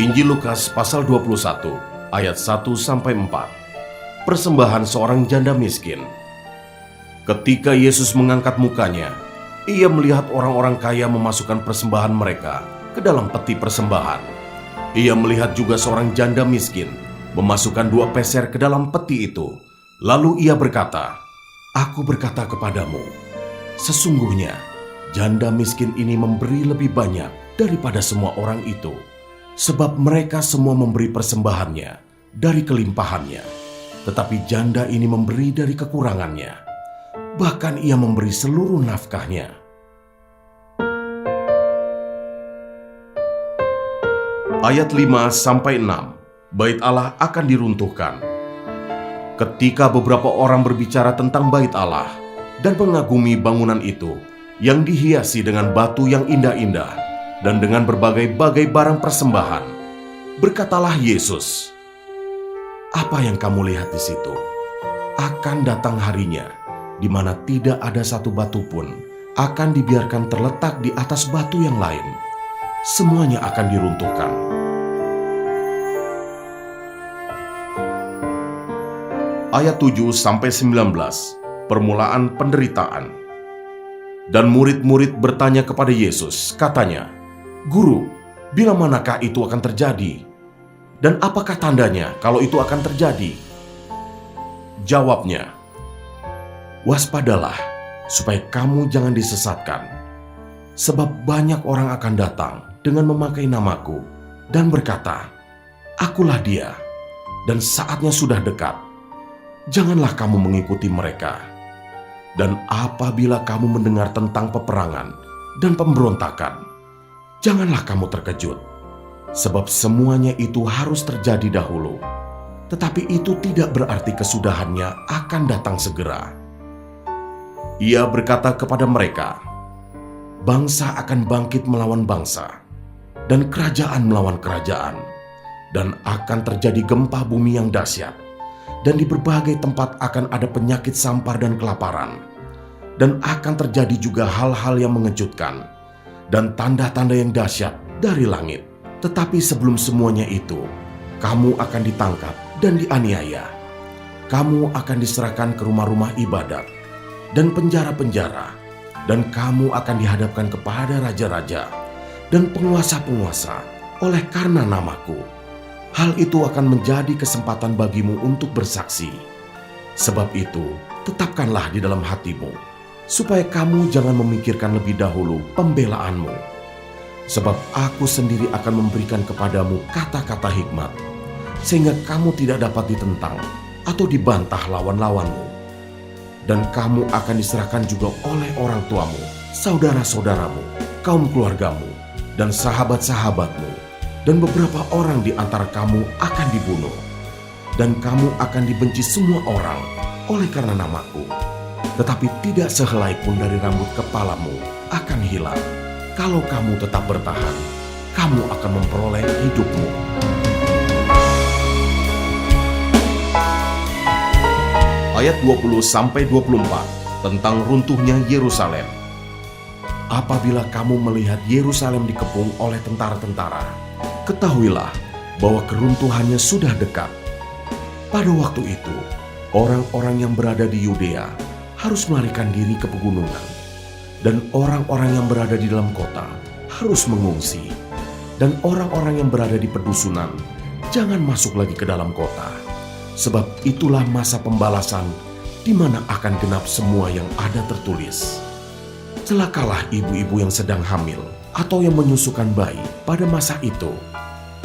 Injil Lukas pasal 21 ayat 1-4. Persembahan seorang janda miskin. Ketika Yesus mengangkat mukanya, ia melihat orang-orang kaya memasukkan persembahan mereka ke dalam peti persembahan. Ia melihat juga seorang janda miskin memasukkan 2 peser ke dalam peti itu. Lalu ia berkata, "Aku berkata kepadamu, sesungguhnya janda miskin ini memberi lebih banyak daripada semua orang itu, sebab mereka semua memberi persembahannya dari kelimpahannya, tetapi janda ini memberi dari kekurangannya, bahkan ia memberi seluruh nafkahnya." Ayat 5-6, Bait Allah akan diruntuhkan. Ketika beberapa orang berbicara tentang Bait Allah dan mengagumi bangunan itu yang dihiasi dengan batu yang indah-indah dan dengan berbagai-bagai barang persembahan, berkatalah Yesus, "Apa yang kamu lihat di situ? Akan datang harinya di mana tidak ada satu batu pun akan dibiarkan terletak di atas batu yang lain. Semuanya akan diruntuhkan." Ayat 7-19, permulaan penderitaan. Dan murid-murid bertanya kepada Yesus, katanya, "Guru, bila manakah itu akan terjadi? Dan apakah tandanya kalau itu akan terjadi?" Jawabnya, "Waspadalah, supaya kamu jangan disesatkan. Sebab banyak orang akan datang dengan memakai namaku dan berkata, 'Akulah dia,' dan saatnya sudah dekat. Janganlah kamu mengikuti mereka. Dan apabila kamu mendengar tentang peperangan dan pemberontakan, janganlah kamu terkejut, sebab semuanya itu harus terjadi dahulu. Tetapi itu tidak berarti kesudahannya akan datang segera." Ia berkata kepada mereka, "Bangsa akan bangkit melawan bangsa, dan kerajaan melawan kerajaan, dan akan terjadi gempa bumi yang dahsyat. Dan di berbagai tempat akan ada penyakit sampar dan kelaparan. Dan akan terjadi juga hal-hal yang mengejutkan dan tanda-tanda yang dahsyat dari langit. Tetapi sebelum semuanya itu, kamu akan ditangkap dan dianiaya. Kamu akan diserahkan ke rumah-rumah ibadat dan penjara-penjara. Dan kamu akan dihadapkan kepada raja-raja dan penguasa-penguasa oleh karena namaku. Hal itu akan menjadi kesempatan bagimu untuk bersaksi. Sebab itu, tetapkanlah di dalam hatimu, supaya kamu jangan memikirkan lebih dahulu pembelaanmu. Sebab aku sendiri akan memberikan kepadamu kata-kata hikmat, sehingga kamu tidak dapat ditentang atau dibantah lawan-lawanmu. Dan kamu akan diserahkan juga oleh orang tuamu, saudara-saudaramu, kaum keluargamu, dan sahabat-sahabatmu. Dan beberapa orang di antara kamu akan dibunuh. Dan kamu akan dibenci semua orang oleh karena namaku. Tetapi tidak sehelai pun dari rambut kepalamu akan hilang. Kalau kamu tetap bertahan, kamu akan memperoleh hidupmu. Ayat 20-24 tentang runtuhnya Yerusalem. Apabila kamu melihat Yerusalem dikepung oleh tentara-tentara, ketahuilah bahwa keruntuhannya sudah dekat. Pada waktu itu, orang-orang yang berada di Yudea harus melarikan diri ke pegunungan, dan orang-orang yang berada di dalam kota harus mengungsi, dan orang-orang yang berada di pedusunan jangan masuk lagi ke dalam kota, sebab itulah masa pembalasan di mana akan genap semua yang ada tertulis. Celakalah ibu-ibu yang sedang hamil atau yang menyusukan bayi pada masa itu,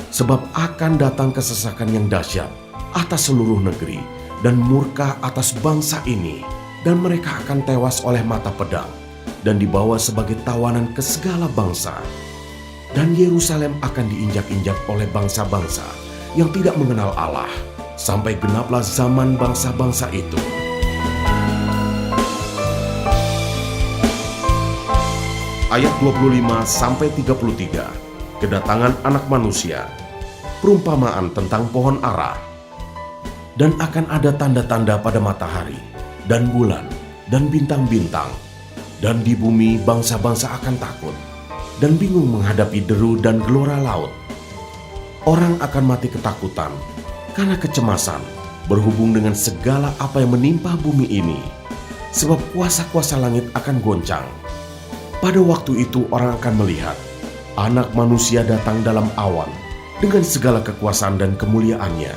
sebab akan datang kesesakan yang dahsyat atas seluruh negeri dan murka atas bangsa ini, dan mereka akan tewas oleh mata pedang dan dibawa sebagai tawanan ke segala bangsa. Dan Yerusalem akan diinjak-injak oleh bangsa-bangsa yang tidak mengenal Allah, sampai genaplah zaman bangsa-bangsa itu. Ayat 25-33, kedatangan anak manusia, perumpamaan tentang pohon ara. Dan akan ada tanda-tanda pada matahari, dan bulan, dan bintang-bintang. Dan di bumi bangsa-bangsa akan takut, dan bingung menghadapi deru dan gelora laut. orang akan mati ketakutan karena kecemasan berhubung dengan segala apa yang menimpa bumi ini, sebab kuasa-kuasa langit akan goncang. Pada waktu itu orang akan melihat Anak Manusia datang dalam awan dengan segala kekuasaan dan kemuliaannya.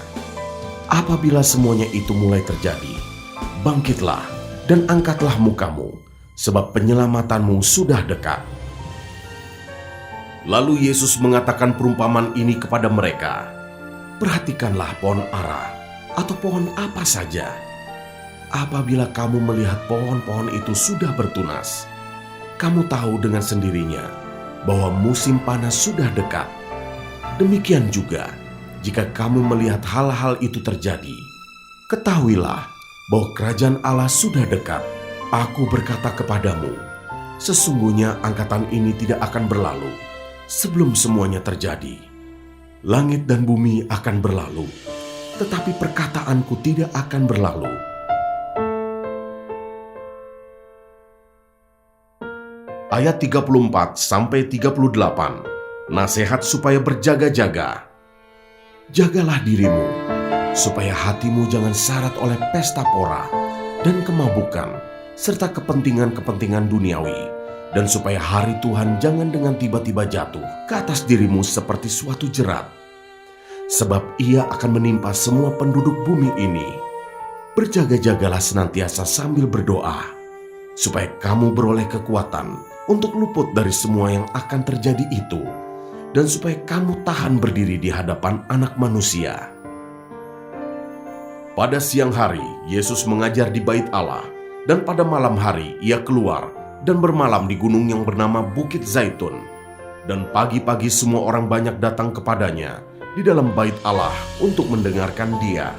Apabila semuanya itu mulai terjadi, bangkitlah dan angkatlah mukamu, sebab penyelamatanmu sudah dekat. Lalu Yesus mengatakan perumpamaan ini kepada mereka. Perhatikanlah pohon ara atau pohon apa saja. Apabila kamu melihat pohon-pohon itu sudah bertunas, kamu tahu dengan sendirinya bahwa musim panas sudah dekat. Demikian juga, jika kamu melihat hal-hal itu terjadi, ketahuilah bahwa kerajaan Allah sudah dekat. Aku berkata kepadamu, sesungguhnya angkatan ini tidak akan berlalu sebelum semuanya terjadi. Langit dan bumi akan berlalu, tetapi perkataanku tidak akan berlalu. Ayat 34-38, nasihat supaya berjaga-jaga. Jagalah dirimu, supaya hatimu jangan syarat oleh pesta pora dan kemabukan, serta kepentingan-kepentingan duniawi, dan supaya hari Tuhan jangan dengan tiba-tiba jatuh ke atas dirimu seperti suatu jerat. Sebab ia akan menimpa semua penduduk bumi ini. Berjaga-jagalah senantiasa sambil berdoa, supaya kamu beroleh kekuatan untuk luput dari semua yang akan terjadi itu, dan supaya kamu tahan berdiri di hadapan Anak Manusia. Pada siang hari, Yesus mengajar di Bait Allah, dan pada malam hari ia keluar dan bermalam di gunung yang bernama Bukit Zaitun. Dan pagi-pagi semua orang banyak datang kepadanya di dalam Bait Allah untuk mendengarkan Dia.